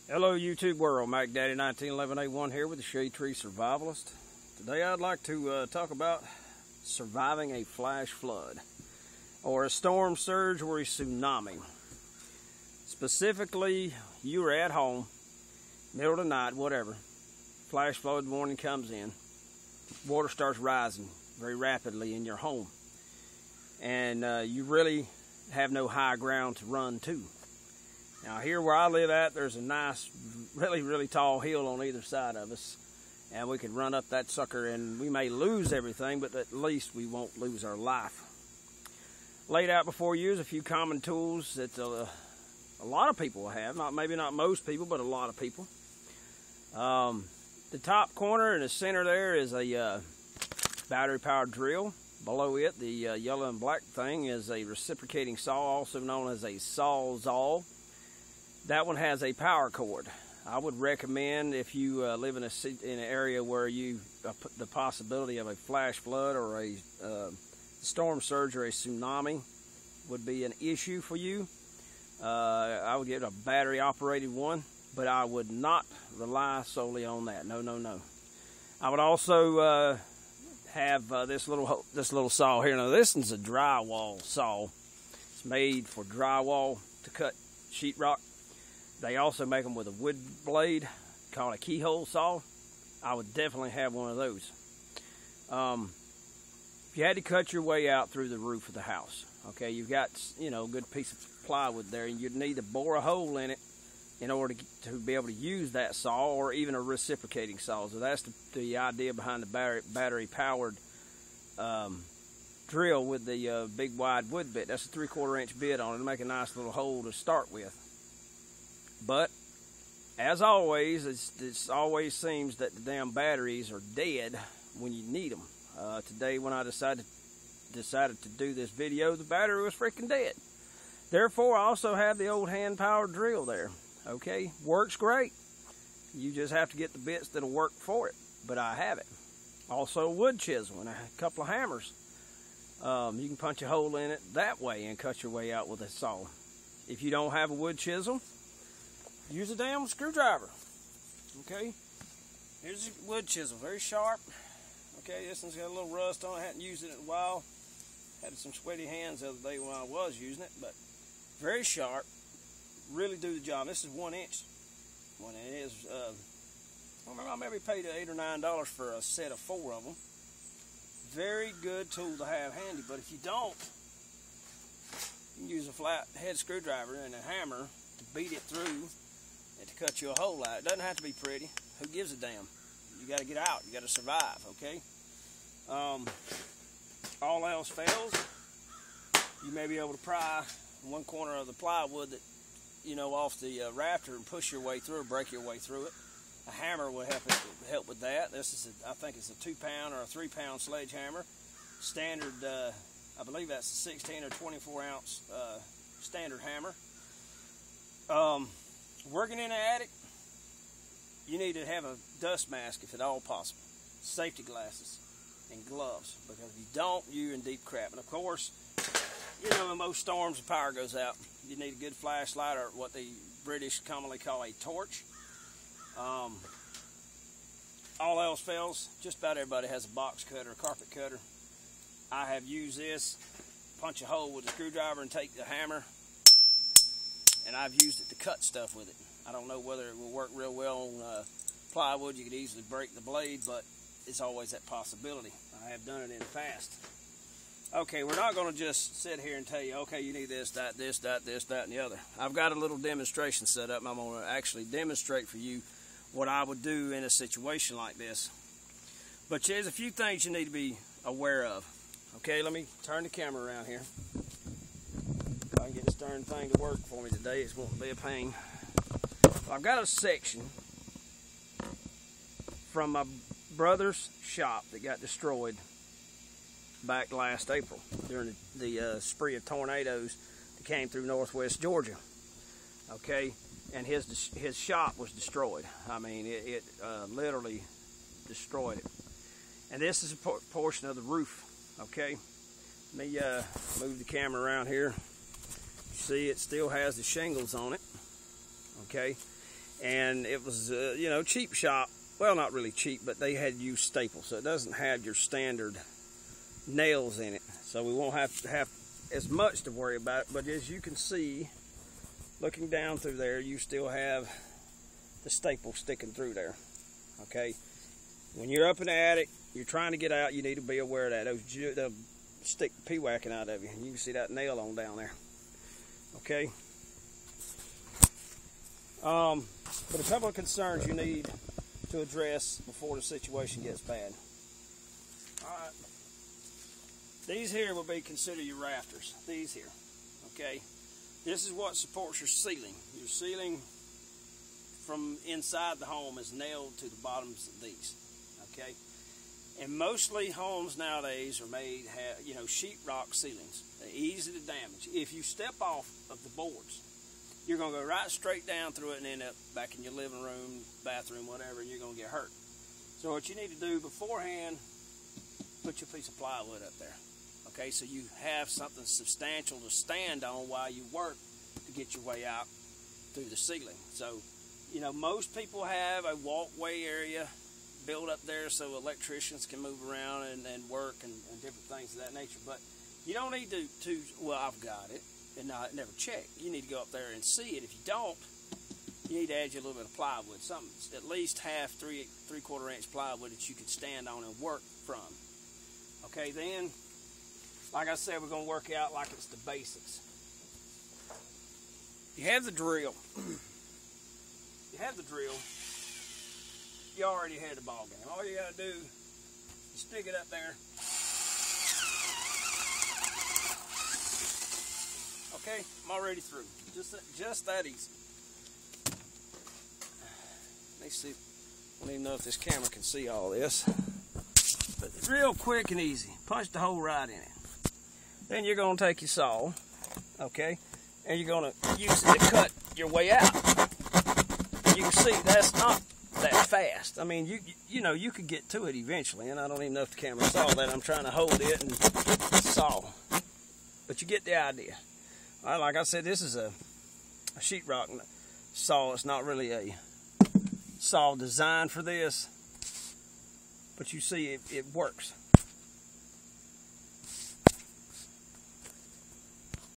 Hello YouTube world, Mac Daddy 1911A1 here with the Shade Tree Survivalist. Today I'd like to talk about surviving a flash flood or a storm surge or a tsunami. Specifically, you are at home, middle of the night, whatever, flash flood warning comes in, water starts rising very rapidly in your home, and you really have no high ground to run to. Now here where I live at, there's a nice, really tall hill on either side of us, and we can run up that sucker and we may lose everything, but at least we won't lose our life. Laid out before you is a few common tools that a lot of people have, maybe not most people, but a lot of people. The top corner in the center there is a battery powered drill. Below it, the yellow and black thing is a reciprocating saw, also known as a sawzall. That one has a power cord. I would recommend, if you live in an area where you the possibility of a flash flood or a storm surge or a tsunami would be an issue for you, I would get a battery operated one, but I would not rely solely on that. No. I would also have this little saw here. Now this is a drywall saw. It's made for drywall to cut sheetrock. They also make them with a wood blade called a keyhole saw. I would definitely have one of those. If you had to cut your way out through the roof of the house, okay, you've got, a good piece of plywood there, and you'd need to bore a hole in it in order to be able to use that saw, or even a reciprocating saw. So that's the idea behind the battery-powered drill with the big wide wood bit. That's a 3/4 inch bit on it to make a nice little hole to start with. But as always, it always seems that the damn batteries are dead when you need them. Today, when I decided to do this video, the battery was freaking dead. Therefore, I also have the old hand-powered drill there. Okay, works great. You just have to get the bits that'll work for it. But I have it. Also, a wood chisel and a couple of hammers. You can punch a hole in it that way and cut your way out with a saw. If you don't have a wood chisel, use a damn screwdriver. Okay, here's a wood chisel, very sharp. Okay, this one's got a little rust on it. I hadn't used it in a while. Had some sweaty hands the other day when I was using it, but very sharp. Really do the job. This is 1 inch. When it is, I maybe paid $8 or $9 for a set of 4 of them. Very good tool to have handy. But if you don't, you can use a flat head screwdriver and a hammer to beat it through and to cut you a hole out. It doesn't have to be pretty. Who gives a damn? You got to get out. You got to survive. Okay. All else fails, you may be able to pry one corner of the plywood that off the rafter and push your way through, or break your way through it. A hammer will help with that. This is I think it's a 2-pound or a 3-pound sledgehammer. Standard, I believe that's a 16 or 24 ounce standard hammer. Working in an attic, you need to have a dust mask if at all possible. Safety glasses and gloves, because if you don't, you're in deep crap. And of course, in most storms, the power goes out. You need a good flashlight, or what the British commonly call a torch. All else fails, just about everybody has a box cutter, a carpet cutter. I have used this, punch a hole with a screwdriver and take the hammer, and I've used it to cut stuff with it. I don't know whether it will work real well on plywood. You could easily break the blade, but it's always that possibility. I have done it in the past. Okay, we're not going to just sit here and tell you, okay, you need this, that, and the other. I've got a little demonstration set up, and I'm going to actually demonstrate for you what I would do in a situation like this. But there's a few things you need to be aware of. Okay, let me turn the camera around here. If I can get this darn thing to work for me today, it's going to be a pain. I've got a section from my brother's shop that got destroyed back last April during the spree of tornadoes that came through northwest Georgia. Okay, and his shop was destroyed. I mean, it literally destroyed it. And this is a portion of the roof. Okay, let me move the camera around here. See, it still has the shingles on it. Okay, and it was you know, cheap shop. Well, not really cheap, but they had used staples, so it doesn't have your standard nails in it, so we won't have as much to worry about. But as you can see, looking down through there, you still have the staple sticking through there. Okay, when you're up in the attic, you're trying to get out, you need to be aware of that. They'll stick pee-whacking out of you. You can see that nail on down there. Okay. But a couple of concerns you need to address before the situation gets bad. Alright. These here will be considered your rafters. These here. Okay. This is what supports your ceiling. Your ceiling from inside the home is nailed to the bottoms of these. Okay. And mostly homes nowadays are made, you know, sheetrock ceilings. They're easy to damage. If you step off of the boards, you're going to go right straight down through it and end up back in your living room, bathroom, whatever, and you're going to get hurt. So what you need to do beforehand, put your piece of plywood up there. Okay, so you have something substantial to stand on while you work to get your way out through the ceiling. So, you know, most people have a walkway area built up there so electricians can move around and work and different things of that nature. But you don't need to well, I've got it, and I never check. You need to go up there and see it. If you don't, you need to add you a little bit of plywood, something at least half, 3/4 inch plywood that you can stand on and work from. Okay, then, like I said, we're going to work out like it's the basics. You have the drill. You have the drill. You already had the ball game. All you got to do is stick it up there. Okay, I'm already through. Just that easy. Let me see. I don't even know if this camera can see all this. But it's real quick and easy. Punch the hole right in it. Then you're going to take your saw, okay, and you're going to use it to cut your way out. You can see that's not that fast. I mean, you know, you could get to it eventually, and I don't even know if the camera saw that. I'm trying to hold it and saw. But you get the idea. All right, like I said, this is a sheetrock saw. It's not really a saw designed for this, but you see it works.